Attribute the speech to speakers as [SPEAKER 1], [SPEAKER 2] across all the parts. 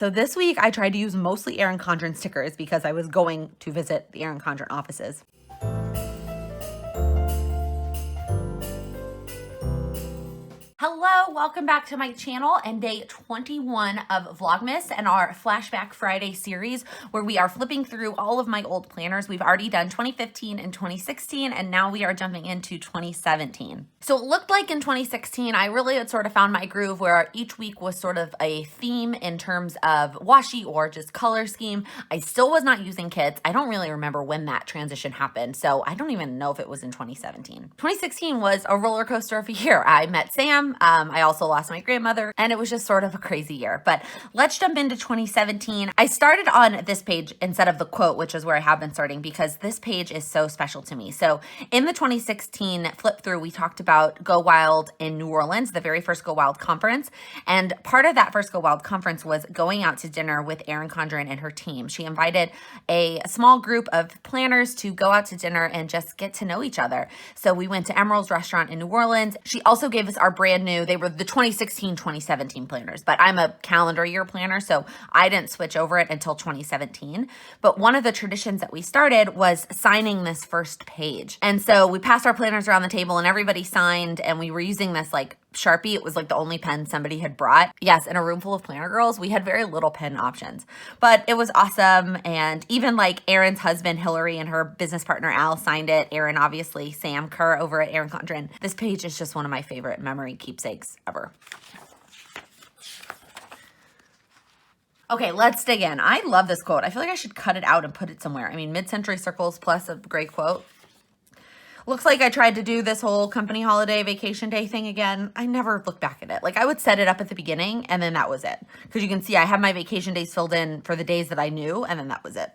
[SPEAKER 1] So this week I tried to use mostly Erin Condren stickers because I was going to visit the Erin Condren offices. Hello, welcome back to my channel and day 21 of Vlogmas and our Flashback Friday series where we are flipping through all of my old planners. We've already done 2015 and 2016 and now we are jumping into 2017. So it looked like in 2016, I really had sort of found my groove where each week was sort of a theme in terms of washi or just color scheme. I still was not using kits. I don't really remember when that transition happened, so I don't even know if it was in 2017. 2016 was a roller coaster of a year. I met Sam. I also lost my grandmother, and it was just sort of a crazy year. But let's jump into 2017. I started on this page instead of the quote, which is where I have been starting, because this page is so special to me. So in the 2016 flip through, we talked about Go Wild in New Orleans, the very first Go Wild conference. And part of that first Go Wild conference was going out to dinner with Erin Condren and her team. She invited a small group of planners to go out to dinner and just get to know each other. So we went to Emerald's restaurant in New Orleans. She also gave us our brand new, they were the 2016, 2017 planners, but I'm a calendar year planner, so I didn't switch over it until 2017. But one of the traditions that we started was signing this first page. And so we passed our planners around the table and everybody signed, and we were using this like Sharpie. It was like the only pen somebody had brought. Yes, in a room full of planner girls, we had very little pen options, but it was awesome. And even like Erin's husband, Hillary, and her business partner, Al, signed it. Erin, obviously, Sam Kerr over at Erin Condren. This page is just one of my favorite memory keepsakes ever. Okay, let's dig in. I love this quote. I feel like I should cut it out and put it somewhere. I mean, mid-century circles plus a great quote. Looks like I tried to do this whole company holiday vacation day thing again. I never look back at it. Like I would set it up at the beginning and then that was it. Because you can see I have my vacation days filled in for the days that I knew and then that was it.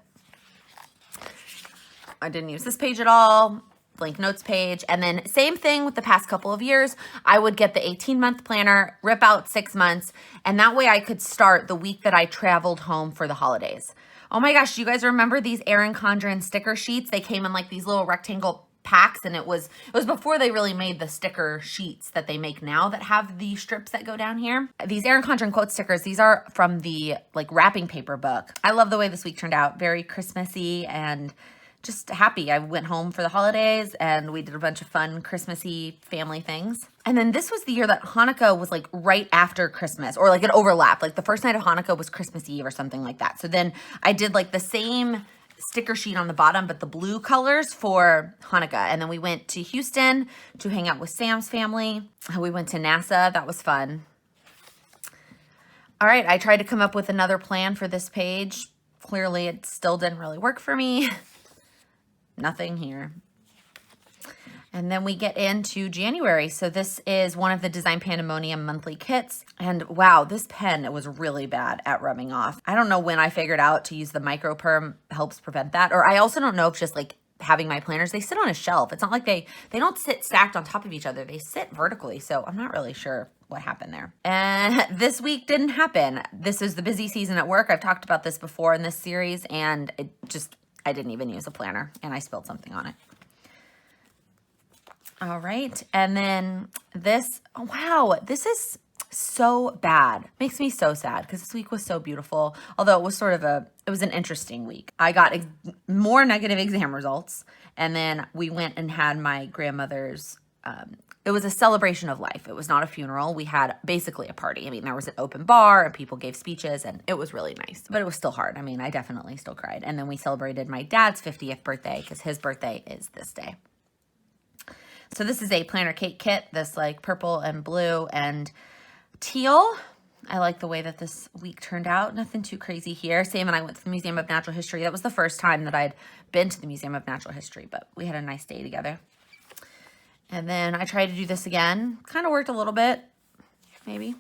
[SPEAKER 1] I didn't use this page at all. Blank notes page. And then same thing with the past couple of years. I would get the 18-month planner, rip out 6 months, and that way I could start the week that I traveled home for the holidays. Oh my gosh, do you guys remember these Erin Condren sticker sheets? They came in like these little rectangle packs, and it was before they really made the sticker sheets that they make now that have the strips that go down here. These Erin Condren quote stickers, these are from the like wrapping paper book. I love the way this week turned out. Very Christmassy and just happy. I went home for the holidays and we did a bunch of fun Christmassy family things. And then this was the year that Hanukkah was like right after Christmas, or like it overlapped. Like the first night of Hanukkah was Christmas Eve or something like that. So then I did like the same sticker sheet on the bottom, but the blue colors for Hanukkah. And then we went to Houston to hang out with Sam's family. We went to NASA. That was fun. All right, I tried to come up with another plan for this page. Clearly, it still didn't really work for me. Nothing here. And then we get into January. So this is one of the Design Pandemonium monthly kits. And wow, this pen, it was really bad at rubbing off. I don't know when I figured out to use the micro perm helps prevent that. Or I also don't know if just like having my planners, they sit on a shelf. It's not like they don't sit stacked on top of each other. They sit vertically. So I'm not really sure what happened there. And this week didn't happen. This is the busy season at work. I've talked about this before in this series, and I didn't even use a planner and I spilled something on it. All right. And then this, oh, wow, this is so bad. Makes me so sad because this week was so beautiful. Although it was it was an interesting week. I got more negative exam results. And then we went and had my grandmother's, it was a celebration of life. It was not a funeral. We had basically a party. I mean, there was an open bar and people gave speeches and it was really nice, but it was still hard. I mean, I definitely still cried. And then we celebrated my dad's 50th birthday because his birthday is this day. So this is a planner cake kit, this like purple and blue and teal. I like the way that this week turned out. Nothing too crazy here. Sam and I went to the Museum of Natural History. That was the first time that I'd been to the Museum of Natural History, but we had a nice day together. And then I tried to do this again. Kind of worked a little bit, maybe.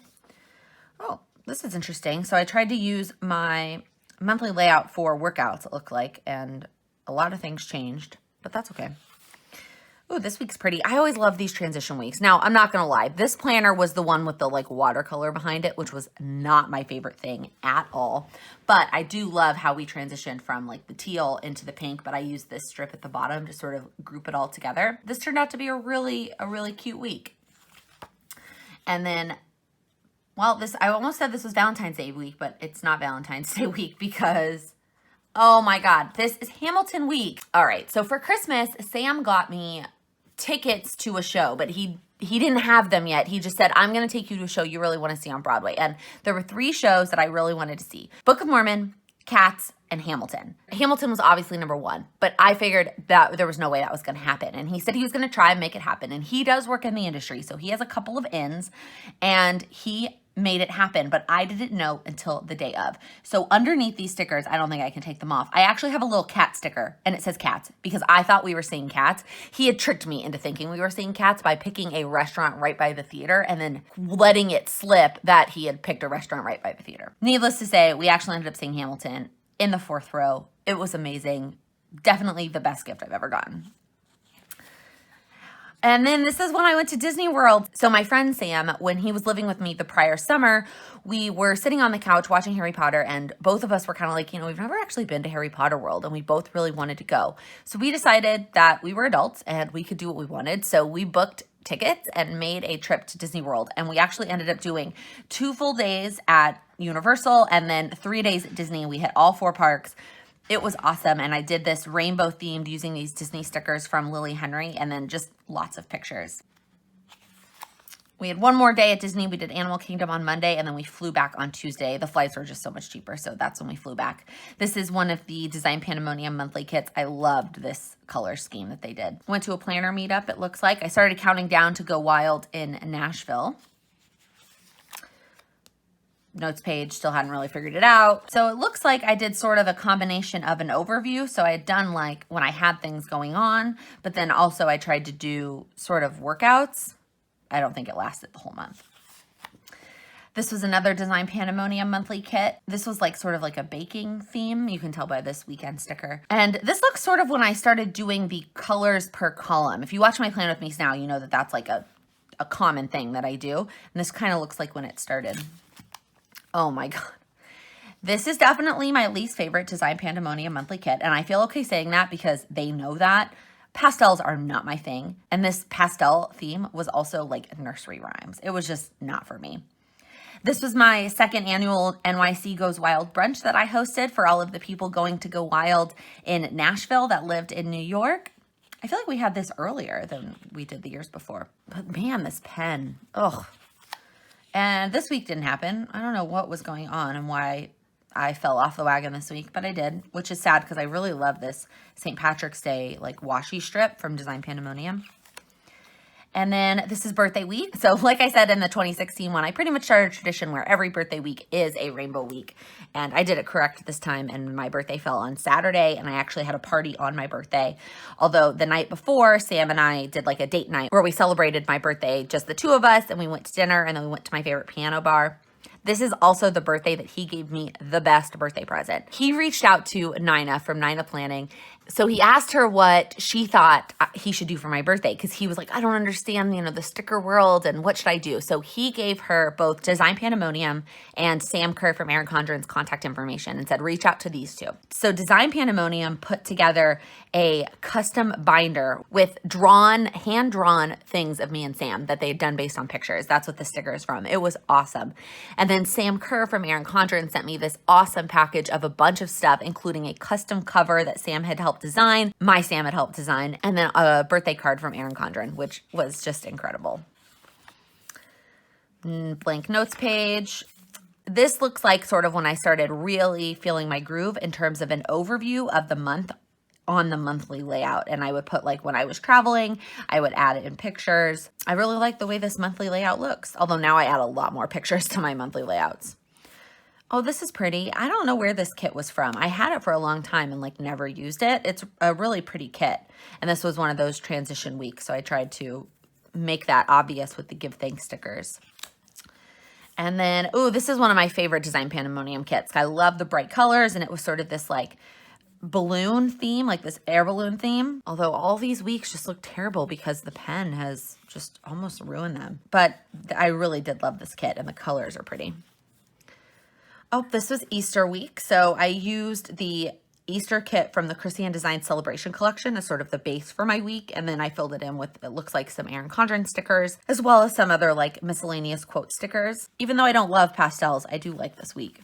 [SPEAKER 1] Oh, this is interesting. So I tried to use my monthly layout for workouts, it looked like, and a lot of things changed, but that's okay. Ooh, this week's pretty. I always love these transition weeks. Now, I'm not going to lie. This planner was the one with the like watercolor behind it, which was not my favorite thing at all. But I do love how we transitioned from like the teal into the pink, but I used this strip at the bottom to sort of group it all together. This turned out to be a really cute week. And then Well, I almost said this was Valentine's Day week, but it's not Valentine's Day week because, oh my God, this is Hamilton week. All right, so for Christmas, Sam got me tickets to a show, but he didn't have them yet. He just said, I'm going to take you to a show you really want to see on Broadway. And there were 3 shows that I really wanted to see: Book of Mormon, Cats, and Hamilton. Hamilton was obviously number 1, but I figured that there was no way that was going to happen. And he said he was going to try and make it happen. And he does work in the industry, so he has a couple of ins, and he made it happen, but I didn't know until the day of. So underneath these stickers, I don't think I can take them off. I actually have a little cat sticker, and it says Cats, because I thought we were seeing Cats. He had tricked me into thinking we were seeing Cats by picking a restaurant right by the theater and then letting it slip that he had picked a restaurant right by the theater. Needless to say, we actually ended up seeing Hamilton in the 4th row. It was amazing. Definitely the best gift I've ever gotten. And then this is when I went to Disney World. So my friend Sam, when he was living with me the prior summer, we were sitting on the couch watching Harry Potter, and both of us were kind of like, we've never actually been to Harry Potter World, and we both really wanted to go. So we decided that we were adults and we could do what we wanted. So we booked tickets and made a trip to Disney World. And we actually ended up doing 2 full days at Universal and then 3 days at Disney. We hit all 4 parks. It was awesome, and I did this rainbow themed using these Disney stickers from Lily Henry, and then just lots of pictures. We had one more day at Disney. We did Animal Kingdom on Monday, and then we flew back on Tuesday. The flights were just so much cheaper, so that's when we flew back. This is one of the Design Pandemonium monthly kits. I loved this color scheme that they did. Went to a planner meetup, it looks like. I started counting down to go wild in Nashville. Notes page, still hadn't really figured it out. So it looks like I did sort of a combination of an overview. So I had done like when I had things going on, but then also I tried to do sort of workouts. I don't think it lasted the whole month. This was another Design Pandemonium monthly kit. This was like sort of like a baking theme. You can tell by this weekend sticker. And this looks sort of when I started doing the colors per column. If you watch my Plan With Me now, you know that that's like a common thing that I do. And this kind of looks like when it started. Oh my God. This is definitely my least favorite Design Pandemonium monthly kit. And I feel okay saying that because they know that. Pastels are not my thing. And this pastel theme was also like nursery rhymes. It was just not for me. This was my 2nd annual NYC Goes Wild brunch that I hosted for all of the people going to go wild in Nashville that lived in New York. I feel like we had this earlier than we did the years before. But man, this pen, ugh. And this week didn't happen. I don't know what was going on and why I fell off the wagon this week, but I did, which is sad because I really love this St. Patrick's Day like washi strip from Design Pandemonium. And then this is birthday week. So like I said in the 2016 one, I pretty much started a tradition where every birthday week is a rainbow week. And I did it correct this time, and my birthday fell on Saturday, and I actually had a party on my birthday. Although the night before, Sam and I did like a date night where we celebrated my birthday, just the 2 of us, and we went to dinner, and then we went to my favorite piano bar. This is also the birthday that he gave me the best birthday present. He reached out to Nina from Nina Planning. So he asked her what she thought he should do for my birthday, because he was like, I don't understand, the sticker world, and what should I do? So he gave her both Design Pandemonium and Sam Kerr from Erin Condren's contact information and said, reach out to these 2. So Design Pandemonium put together a custom binder with hand-drawn things of me and Sam that they had done based on pictures. That's what the sticker is from. It was awesome. And then Sam Kerr from Erin Condren sent me this awesome package of a bunch of stuff, including a custom cover that Sam had helped design, Sam had helped design, and then a birthday card from Erin Condren, which was just incredible. Blank notes page. This looks like sort of when I started really feeling my groove in terms of an overview of the month on the monthly layout. And I would put like when I was traveling, I would add it in pictures. I really like the way this monthly layout looks, although now I add a lot more pictures to my monthly layouts. Oh, this is pretty. I don't know where this kit was from. I had it for a long time and like never used it. It's a really pretty kit. And this was one of those transition weeks. So I tried to make that obvious with the give thanks stickers. And then, oh, this is one of my favorite Design Pandemonium kits. I love the bright colors, and it was sort of this like balloon theme, like this air balloon theme. Although all these weeks just look terrible because the pen has just almost ruined them. But I really did love this kit, and the colors are pretty. Oh, this was Easter week. So I used the Easter kit from the Christian Design Celebration Collection as sort of the base for my week. And then I filled it in with, it looks like some Erin Condren stickers, as well as some other like miscellaneous quote stickers. Even though I don't love pastels, I do like this week.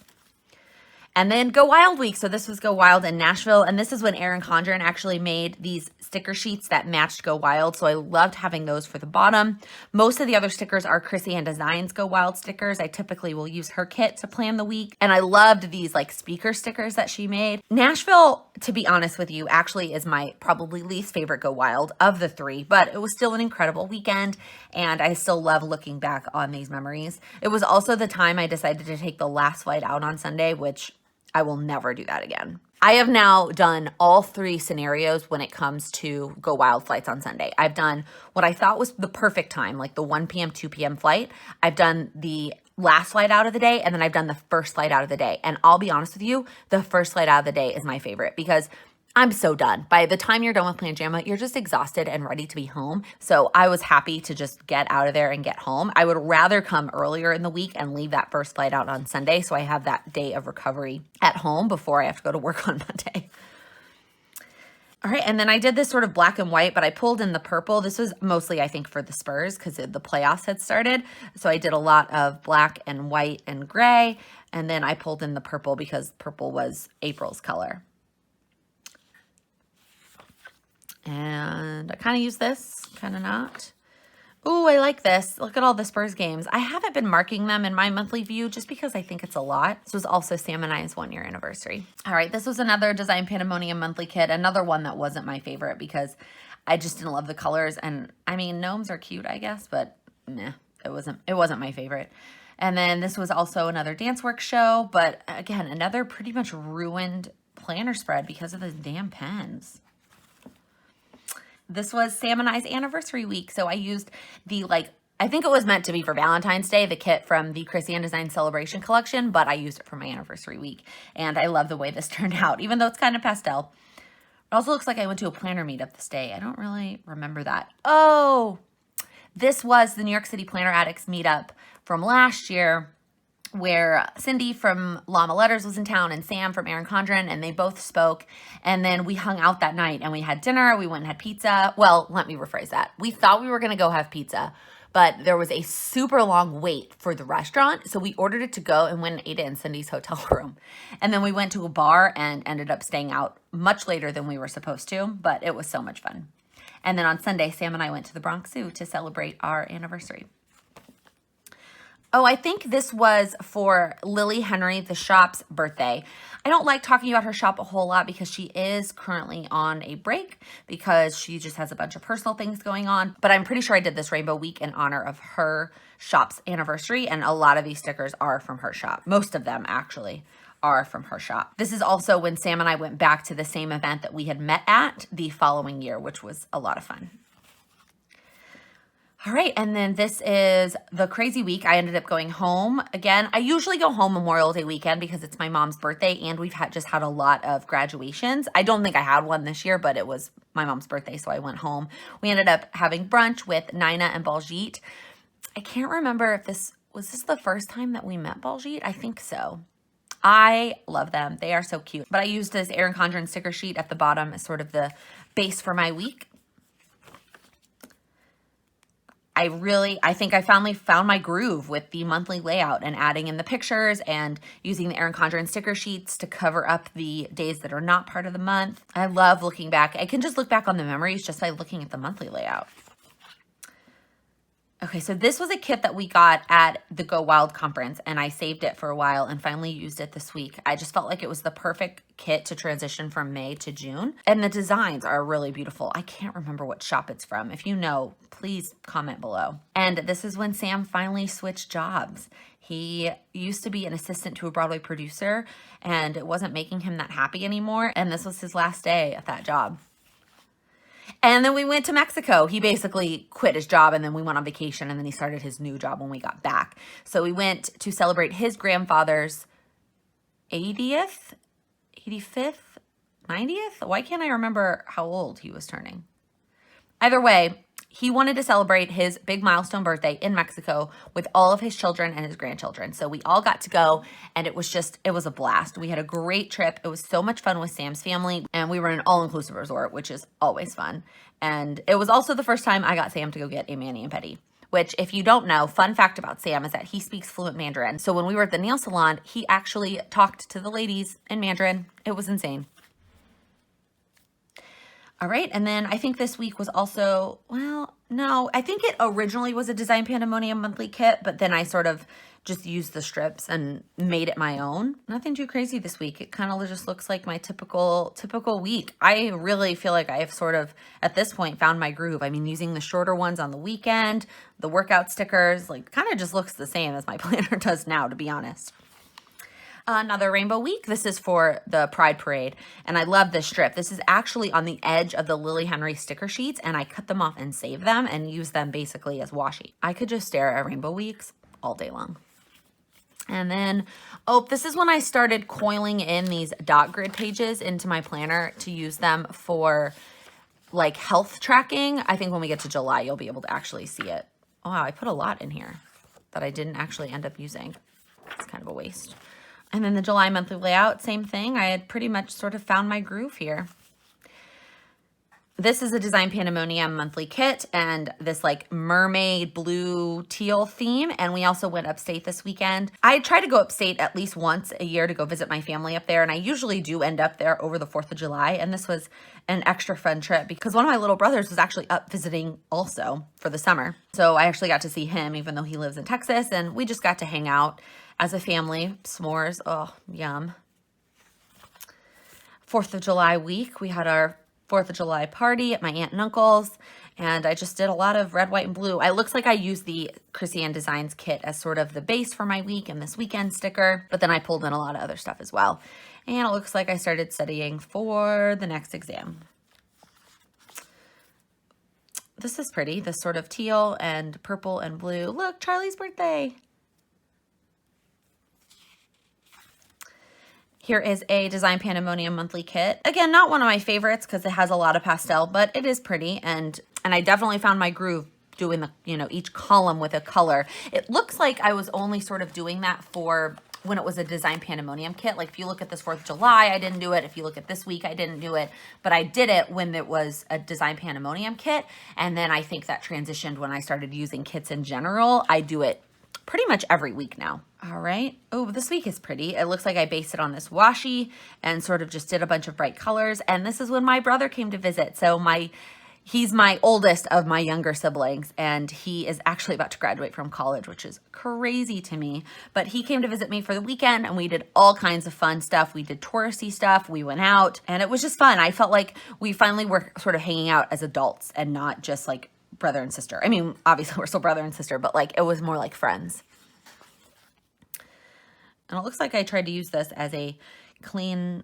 [SPEAKER 1] And then Go Wild week. So this was Go Wild in Nashville. And this is when Erin Condren actually made these sticker sheets that matched Go Wild. So I loved having those for the bottom. Most of the other stickers are Chrissy Ann Designs Go Wild stickers. I typically will use her kit to plan the week. And I loved these like speaker stickers that she made. Nashville, to be honest with you, actually is my probably least favorite Go Wild of the three, but it was still an incredible weekend. And I still love looking back on these memories. It was also the time I decided to take the last flight out on Sunday, which I will never do that again. I have now done all three scenarios when it comes to Go Wild flights on Sunday. I've done what I thought was the perfect time, like the 1 p.m., 2 p.m. flight. I've done the last flight out of the day, and then I've done the first flight out of the day. And I'll be honest with you, the first flight out of the day is my favorite because I'm so done. By the time you're done with Plan Jamma, you're just exhausted and ready to be home. So I was happy to just get out of there and get home. I would rather come earlier in the week and leave that first flight out on Sunday so I have that day of recovery at home before I have to go to work on Monday. All right, and then I did this sort of black and white, but I pulled in the purple. This was mostly, I think, for the Spurs because the playoffs had started. So I did a lot of black and white and gray, and then I pulled in the purple because purple was April's color. And I kind of use this, kind of not. Ooh, I like this. Look at all the Spurs games. I haven't been marking them in my monthly view just because I think it's a lot. This was also Sam and I's 1-year anniversary. All right, this was another Design Pandemonium monthly kit. Another one that wasn't my favorite because I just didn't love the colors. And I mean, gnomes are cute, I guess, but nah, it wasn't my favorite. And then this was also another dance work show, but again, another pretty much ruined planner spread because of those damn pens. This was Sam and I's anniversary week. So I used the, I think it was meant to be for Valentine's Day, the kit from the Christian Design Celebration Collection, but I used it for my anniversary week. And I love the way this turned out, even though it's kind of pastel. It also looks like I went to a planner meetup this day. I don't really remember that. Oh, this was the New York City Planner Addicts meetup from last year, where Cindy from Llama Letters was in town and Sam from Erin Condren, and they both spoke. And then we hung out that night and we had dinner. We went and had pizza. Well, let me rephrase that. We thought we were going to go have pizza, but there was a super long wait for the restaurant. So we ordered it to go and went and ate it in Cindy's hotel room. And then we went to a bar and ended up staying out much later than we were supposed to, but it was so much fun. And then on Sunday, Sam and I went to the Bronx Zoo to celebrate our anniversary. Oh, I think this was for Lily Henry, the shop's birthday. I don't like talking about her shop a whole lot because she is currently on a break because she just has a bunch of personal things going on. But I'm pretty sure I did this Rainbow Week in honor of her shop's anniversary. And a lot of these stickers are from her shop. Most of them actually are from her shop. This is also when Sam and I went back to the same event that we had met at the following year, which was a lot of fun. All right, and then this is the crazy week. I ended up going home again. I usually go home Memorial Day weekend because it's my mom's birthday and we've just had a lot of graduations. I don't think I had one this year, but it was my mom's birthday, so I went home. We ended up having brunch with Nina and Baljeet. I can't remember if this was the first time that we met Baljeet? I think so. I love them. They are so cute. But I used this Erin Condren sticker sheet at the bottom as sort of the base for my week. I think I finally found my groove with the monthly layout and adding in the pictures and using the Erin Condren sticker sheets to cover up the days that are not part of the month. I love looking back. I can just look back on the memories just by looking at the monthly layout. Okay, so this was a kit that we got at the Go Wild conference and I saved it for a while and finally used it this week. I just felt like it was the perfect kit to transition from May to June. And the designs are really beautiful. I can't remember what shop it's from. If you know, please comment below. And this is when Sam finally switched jobs. He used to be an assistant to a Broadway producer and it wasn't making him that happy anymore. And this was his last day at that job. And then we went to Mexico. He basically quit his job and then we went on vacation and then he started his new job when we got back. So we went to celebrate his grandfather's 80th, 85th, 90th? Why can't I remember how old he was turning? Either way, he wanted to celebrate his big milestone birthday in Mexico with all of his children and his grandchildren. So we all got to go, and it was a blast. We had a great trip. It was so much fun with Sam's family, and we were in an all-inclusive resort, which is always fun. And it was also the first time I got Sam to go get a mani-pedi, which, if you don't know, fun fact about Sam is that he speaks fluent Mandarin. So when we were at the nail salon, he actually talked to the ladies in Mandarin. It was insane. All right, and then I think this week was also, well, no, I think it originally was a Design Pandemonium monthly kit, but then I sort of just used the strips and made it my own. Nothing too crazy this week. It kind of just looks like my typical week. I really feel like I have sort of, at this point, found my groove. I mean, using the shorter ones on the weekend, the workout stickers, like kind of just looks the same as my planner does now, to be honest. Another rainbow week. This is for the Pride Parade, and I love this strip. This is actually on the edge of the Lily Henry sticker sheets, and I cut them off and save them and use them basically as washi. I could just stare at rainbow weeks all day long. And then, oh, this is when I started coiling in these dot grid pages into my planner to use them for like health tracking. I think when we get to July, you'll be able to actually see it. Oh, wow, I put a lot in here that I didn't actually end up using. It's kind of a waste. And then the July monthly layout, same thing. I had pretty much sort of found my groove here. This is a Design Pandemonium monthly kit, and this like mermaid blue teal theme. And we also went upstate this weekend. I try to go upstate at least once a year to go visit my family up there. And I usually do end up there over the 4th of July. And this was an extra fun trip because one of my little brothers was actually up visiting also for the summer. So I actually got to see him, even though he lives in Texas, and we just got to hang out as a family. S'mores, oh, yum. 4th of July week, we had our 4th of July party at my aunt and uncle's, and I just did a lot of red, white, and blue. It looks like I used the Chrissy Ann Designs kit as sort of the base for my week and this weekend sticker, but then I pulled in a lot of other stuff as well. And it looks like I started studying for the next exam. This is pretty, this sort of teal and purple and blue. Look, Charlie's birthday. Here is a Design Pandemonium monthly kit. Again, not one of my favorites because it has a lot of pastel, but it is pretty. And I definitely found my groove doing the, each column with a color. It looks like I was only sort of doing that for when it was a Design Pandemonium kit. Like if you look at this 4th of July, I didn't do it. If you look at this week, I didn't do it. But I did it when it was a Design Pandemonium kit. And then I think that transitioned when I started using kits in general. I do it pretty much every week now. All right. Oh, this week is pretty. It looks like I based it on this washi and sort of just did a bunch of bright colors. And this is when my brother came to visit. So he's my oldest of my younger siblings, and he is actually about to graduate from college, which is crazy to me. But he came to visit me for the weekend, and we did all kinds of fun stuff. We did touristy stuff. We went out, and it was just fun. I felt like we finally were sort of hanging out as adults and not just like brother and sister. I mean, obviously we're still brother and sister, but like it was more like friends. And it looks like I tried to use this as a cleaning,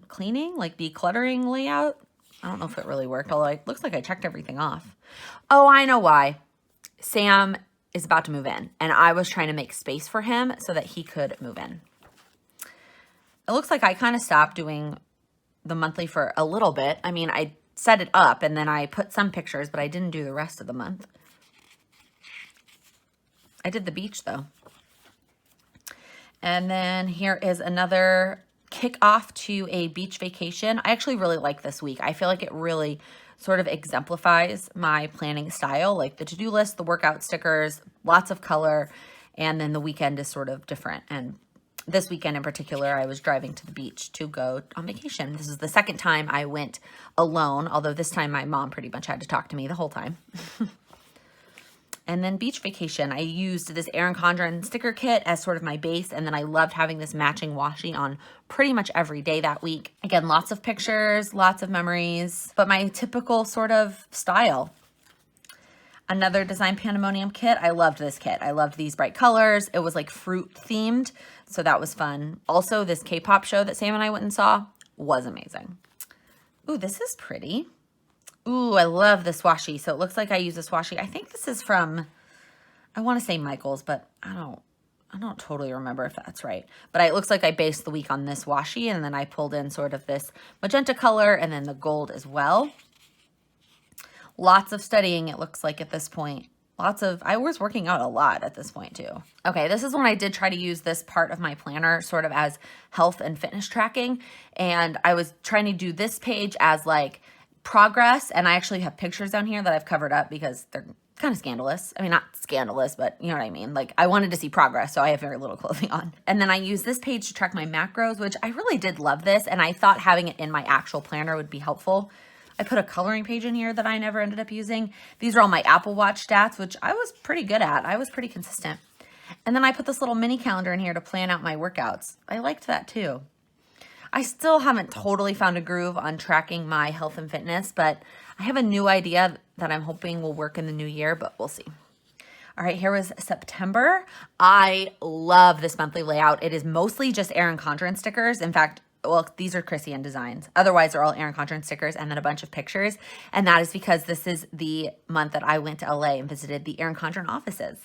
[SPEAKER 1] like decluttering layout. I don't know if it really worked, although it looks like I checked everything off. Oh, I know why. Sam is about to move in, and I was trying to make space for him so that he could move in. It looks like I kind of stopped doing the monthly for a little bit. I mean, I set it up, and then I put some pictures, but I didn't do the rest of the month. I did the beach, though. And then here is another kickoff to a beach vacation. I actually really like this week. I feel like it really sort of exemplifies my planning style, like the to-do list, the workout stickers, lots of color, and then the weekend is sort of different. And this weekend in particular, I was driving to the beach to go on vacation. This is the second time I went alone, although this time my mom pretty much had to talk to me the whole time. And then beach vacation, I used this Erin Condren sticker kit as sort of my base, and then I loved having this matching washi on pretty much every day that week. Again, lots of pictures, lots of memories, but my typical sort of style. Another Design Pandemonium kit. I loved this kit. I loved these bright colors. It was like fruit themed, so that was fun. Also, this K-pop show that Sam and I went and saw was amazing. Ooh, this is pretty. Ooh, I love this washi. So it looks like I use this washi. I think this is from, I want to say Michael's, but I don't totally remember if that's right. But it looks like I based the week on this washi, and then I pulled in sort of this magenta color and then the gold as well. Lots of studying, it looks like, at this point. I was working out a lot at this point too. Okay, this is when I did try to use this part of my planner sort of as health and fitness tracking. And I was trying to do this page as like progress. And I actually have pictures down here that I've covered up because they're kind of scandalous. I mean, not scandalous, but you know what I mean? Like, I wanted to see progress, so I have very little clothing on. And then I use this page to track my macros, which I really did love this. And I thought having it in my actual planner would be helpful. I put a coloring page in here that I never ended up using. These are all my Apple Watch stats, which I was pretty good at. I was pretty consistent. And then I put this little mini calendar in here to plan out my workouts. I liked that too. I still haven't totally found a groove on tracking my health and fitness, but I have a new idea that I'm hoping will work in the new year, but we'll see. All right, here was September. I love this monthly layout. It is mostly just Erin Condren stickers. In fact, well, these are Chrissy designs. Otherwise, they're all Erin Condren stickers and then a bunch of pictures. And that is because this is the month that I went to LA and visited the Erin Condren offices.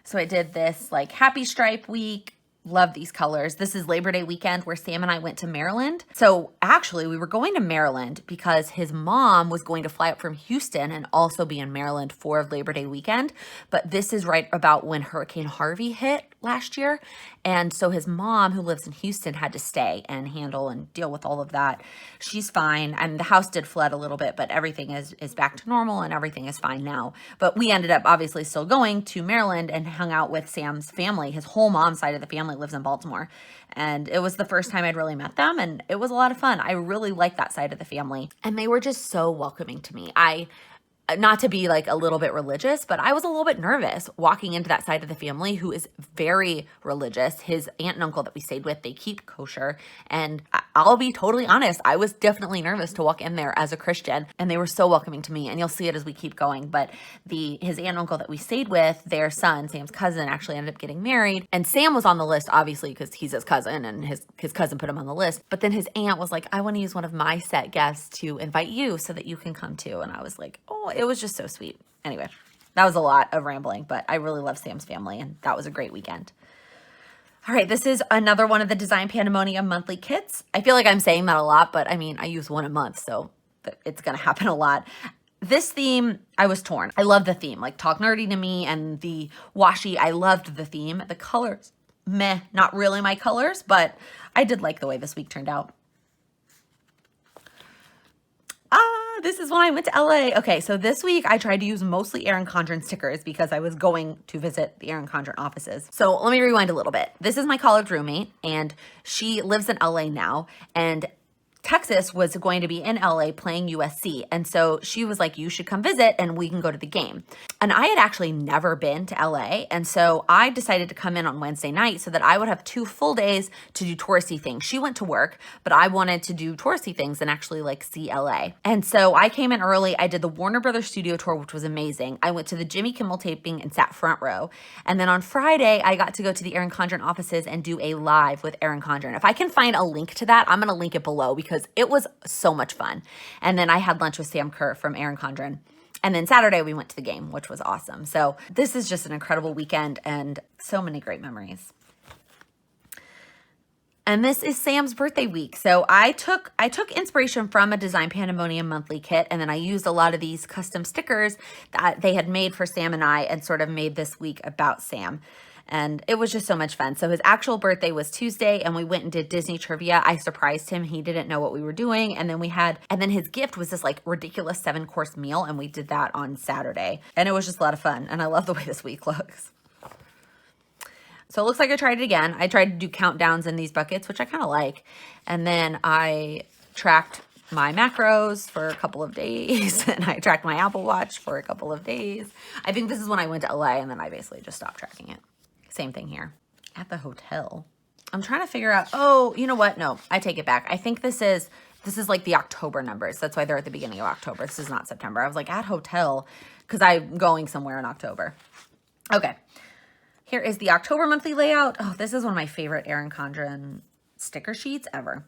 [SPEAKER 1] So I did this like Happy Stripe week. Love these colors. This is Labor Day weekend where Sam and I went to Maryland. So actually we were going to Maryland because his mom was going to fly up from Houston and also be in Maryland for Labor Day weekend. But this is right about when Hurricane Harvey hit last year. And so his mom, who lives in Houston, had to stay and handle and deal with all of that. She's fine. And the house did flood a little bit, but everything is back to normal and everything is fine now. But we ended up obviously still going to Maryland and hung out with Sam's family. His whole mom's side of the family lives in Baltimore. And it was the first time I'd really met them. And it was a lot of fun. I really liked that side of the family. And they were just so welcoming to me. Not to be like a little bit religious, but I was a little bit nervous walking into that side of the family who is very religious. His aunt and uncle that we stayed with, they keep kosher. And I'll be totally honest, I was definitely nervous to walk in there as a Christian, and they were so welcoming to me. And you'll see it as we keep going. But his aunt and uncle that we stayed with, their son, Sam's cousin, actually ended up getting married. And Sam was on the list, obviously, because he's his cousin and his cousin put him on the list. But then his aunt was like, I want to use one of my set guests to invite you so that you can come too. And I was like, oh, it was just so sweet. Anyway, that was a lot of rambling, but I really love Sam's family, and that was a great weekend. All right, this is another one of the Design Pandemonium monthly kits. I feel like I'm saying that a lot, but I mean, I use one a month, so it's going to happen a lot. This theme, I was torn. I love the theme, like Talk Nerdy to Me and the washi. I loved the theme. The colors, meh, not really my colors, but I did like the way this week turned out. This is when I went to LA. Okay, so this week I tried to use mostly Erin Condren stickers because I was going to visit the Erin Condren offices. So let me rewind a little bit. This is my college roommate, and she lives in LA now, and Texas was going to be in LA playing USC. And so she was like, you should come visit and we can go to the game. And I had actually never been to LA. And so I decided to come in on Wednesday night so that I would have 2 full days to do touristy things. She went to work, but I wanted to do touristy things and actually like see LA. And so I came in early. I did the Warner Brothers studio tour, which was amazing. I went to the Jimmy Kimmel taping and sat front row. And then on Friday, I got to go to the Erin Condren offices and do a live with Erin Condren. If I can find a link to that, I'm going to link it below because it was so much fun. And then I had lunch with Sam Kerr from Erin Condren. And then Saturday we went to the game, which was awesome. So this is just an incredible weekend and so many great memories. And this is Sam's birthday week. So I took inspiration from a Design Pandemonium monthly kit, and then I used a lot of these custom stickers that they had made for Sam and I and sort of made this week about Sam. And it was just so much fun. So his actual birthday was Tuesday, and we went and did Disney trivia. I surprised him. He didn't know what we were doing. And then his gift was this like ridiculous 7-course meal. And we did that on Saturday. And it was just a lot of fun. And I love the way this week looks. So it looks like I tried it again. I tried to do countdowns in these buckets, which I kind of like. And then I tracked my macros for a couple of days, and I tracked my Apple Watch for a couple of days. I think this is when I went to LA, and then I basically just stopped tracking it. Same thing here. At the hotel, I'm trying to figure out, oh, you know what? No, I take it back. I think this is like the October numbers. That's why they're at the beginning of October. This is not September. I was like, at hotel, because I'm going somewhere in October. Okay. Here is the October monthly layout. Oh, this is one of my favorite Erin Condren sticker sheets ever.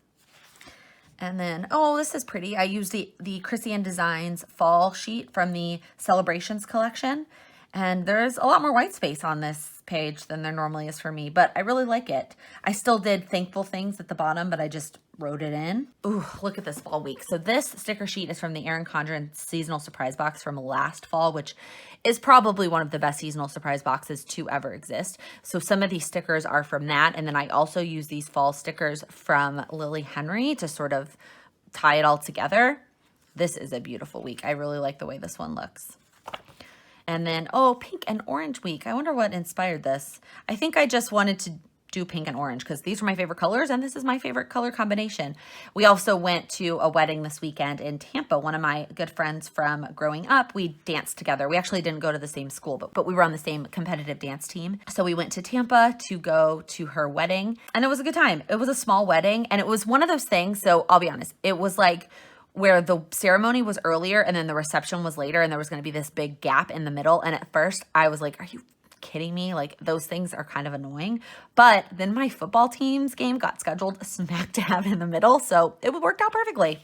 [SPEAKER 1] And then, oh, this is pretty. I used the Chrissy Designs fall sheet from the Celebrations collection. And there's a lot more white space on this page than there normally is for me, but I really like it. I still did thankful things at the bottom, but I just wrote it in. Ooh, look at this fall week. So this sticker sheet is from the Erin Condren seasonal surprise box from last fall, which is probably one of the best seasonal surprise boxes to ever exist. So some of these stickers are from that. And then I also use these fall stickers from Lily Henry to sort of tie it all together. This is a beautiful week. I really like the way this one looks. And then, oh, pink and orange week. I wonder what inspired this. I think I just wanted to do pink and orange because these are my favorite colors and this is my favorite color combination. We also went to a wedding this weekend in Tampa. One of my good friends from growing up, we danced together. We actually didn't go to the same school, but we were on the same competitive dance team. So we went to Tampa to go to her wedding and it was a good time. It was a small wedding and it was one of those things. So I'll be honest, it was like where the ceremony was earlier and then the reception was later and there was going to be this big gap in the middle. And at first I was like, are you kidding me? Like those things are kind of annoying. But then my football team's game got scheduled smack dab in the middle. So it worked out perfectly.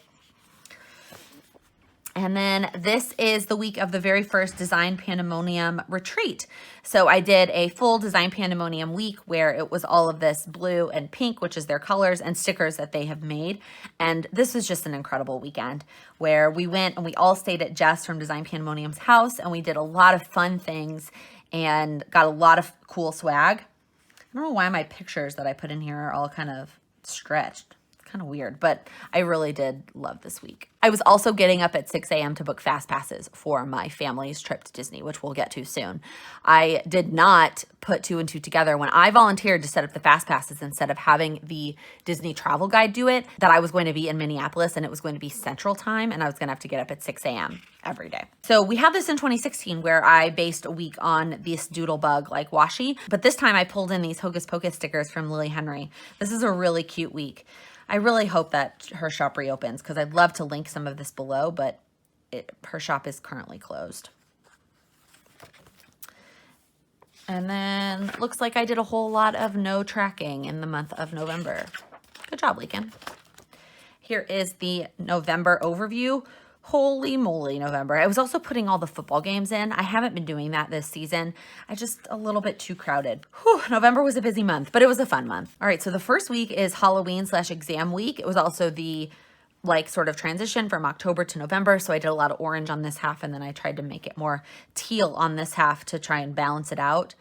[SPEAKER 1] And then this is the week of the very first Design Pandemonium retreat. So I did a full Design Pandemonium week where it was all of this blue and pink, which is their colors and stickers that they have made. And this was just an incredible weekend where we went and we all stayed at Jess from Design Pandemonium's house and we did a lot of fun things and got a lot of cool swag. I don't know why my pictures that I put in here are all kind of stretched. Kind of weird, but I really did love this week. I was also getting up at 6 a.m. to book fast passes for my family's trip to Disney, which we'll get to soon. I did not put two and two together when I volunteered to set up the fast passes instead of having the Disney travel guide do it, that I was going to be in Minneapolis and it was going to be Central Time and I was going to have to get up at 6 a.m. every day. So we had this in 2016 where I based a week on this doodlebug like washi, but this time I pulled in these Hocus Pocus stickers from Lily Henry. This is a really cute week. I really hope that her shop reopens because I'd love to link some of this below, but her shop is currently closed. And then looks like I did a whole lot of no tracking in the month of November. Good job, Laken. Here is the November overview. Holy moly, November. I was also putting all the football games in. I haven't been doing that this season. I just a little bit too crowded. Whew, November was a busy month, but it was a fun month. All right, so the first week is Halloween/exam week. It was also the sort of transition from October to November. So I did a lot of orange on this half and then I tried to make it more teal on this half to try and balance it out.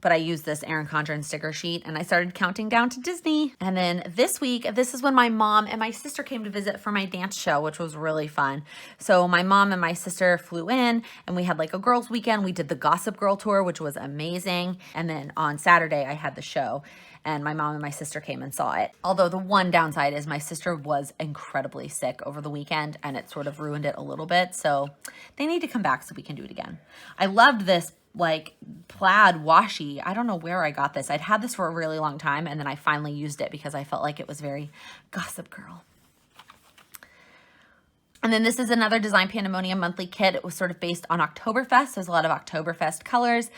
[SPEAKER 1] But I used this Erin Condren sticker sheet and I started counting down to Disney. And then this week, this is when my mom and my sister came to visit for my dance show, which was really fun. So my mom and my sister flew in and we had like a girls' weekend. We did the Gossip Girl tour, which was amazing. And then on Saturday, I had the show and my mom and my sister came and saw it. Although the one downside is my sister was incredibly sick over the weekend and it sort of ruined it a little bit. So they need to come back so we can do it again. I loved this like plaid washi. I don't know where I got this. I'd had this for a really long time and then I finally used it because I felt like it was very Gossip Girl. And then this is another Design Pandemonium monthly kit. It was sort of based on Oktoberfest. There's a lot of Oktoberfest colors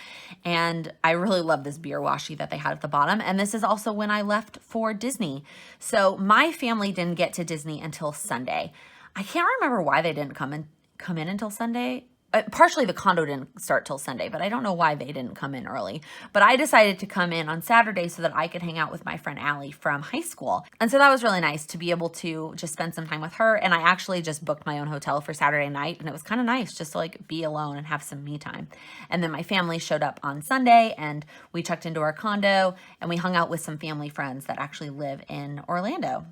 [SPEAKER 1] and I really love this beer washi that they had at the bottom. And this is also when I left for Disney. So my family didn't get to Disney until Sunday. I can't remember why they didn't come in until Sunday. Partially the condo didn't start till Sunday, but I don't know why they didn't come in early. But I decided to come in on Saturday so that I could hang out with my friend Allie from high school. And so that was really nice to be able to just spend some time with her. And I actually just booked my own hotel for Saturday night. And it was kind of nice just to like be alone and have some me time. And then my family showed up on Sunday and we checked into our condo and we hung out with some family friends that actually live in Orlando.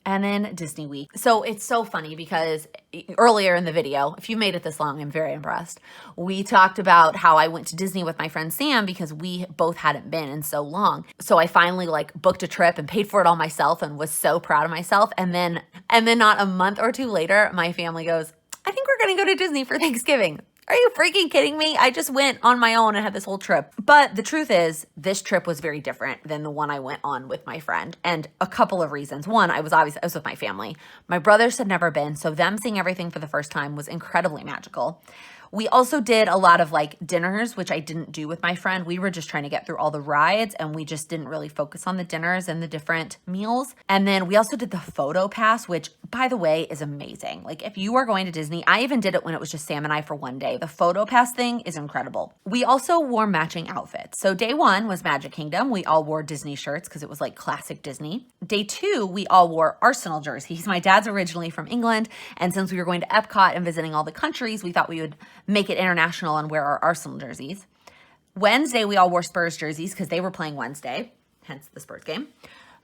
[SPEAKER 1] And then Disney week. So it's so funny because earlier in the video, if you made it this long, I'm very impressed. We talked about how I went to Disney with my friend Sam because we both hadn't been in so long. So I finally like booked a trip and paid for it all myself and was so proud of myself. And then not a month or two later, my family goes, I think we're going to go to Disney for Thanksgiving. Are you freaking kidding me? I just went on my own and had this whole trip. But the truth is, this trip was very different than the one I went on with my friend. And a couple of reasons. One, I was with my family. My brothers had never been, so them seeing everything for the first time was incredibly magical. We also did a lot of like dinners, which I didn't do with my friend. We were just trying to get through all the rides and we just didn't really focus on the dinners and the different meals. And then we also did the photo pass, which by the way, is amazing. Like if you are going to Disney, I even did it when it was just Sam and I for one day. The photo pass thing is incredible. We also wore matching outfits. So day 1 was Magic Kingdom. We all wore Disney shirts because it was like classic Disney. Day 2, we all wore Arsenal jerseys. My dad's originally from England. And since we were going to Epcot and visiting all the countries, we thought we would make it international and wear our Arsenal jerseys. Wednesday, we all wore Spurs jerseys because they were playing Wednesday, hence the Spurs game.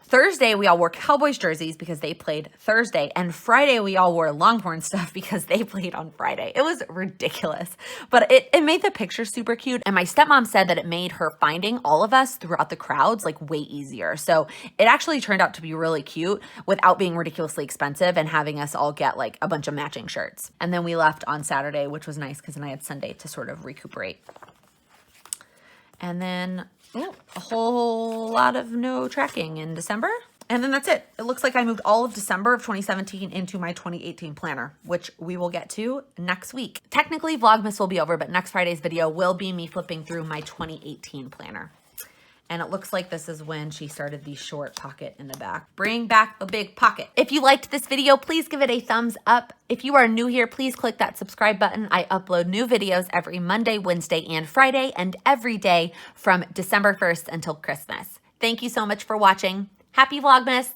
[SPEAKER 1] Thursday, we all wore Cowboys jerseys because they played Thursday. And Friday, we all wore Longhorn stuff because they played on Friday. It was ridiculous, but it made the picture super cute. And my stepmom said that it made her finding all of us throughout the crowds like way easier. So it actually turned out to be really cute without being ridiculously expensive and having us all get like a bunch of matching shirts. And then we left on Saturday, which was nice because then I had Sunday to sort of recuperate. And then a whole lot of no tracking in December. And then that's it. It looks like I moved all of December of 2017 into my 2018 planner, which we will get to next week. Technically, Vlogmas will be over, but next Friday's video will be me flipping through my 2018 planner. And it looks like this is when she started the short pocket in the back. Bring back the big pocket. If you liked this video, please give it a thumbs up. If you are new here, please click that subscribe button. I upload new videos every Monday, Wednesday, and Friday, and every day from December 1st until Christmas. Thank you so much for watching. Happy Vlogmas!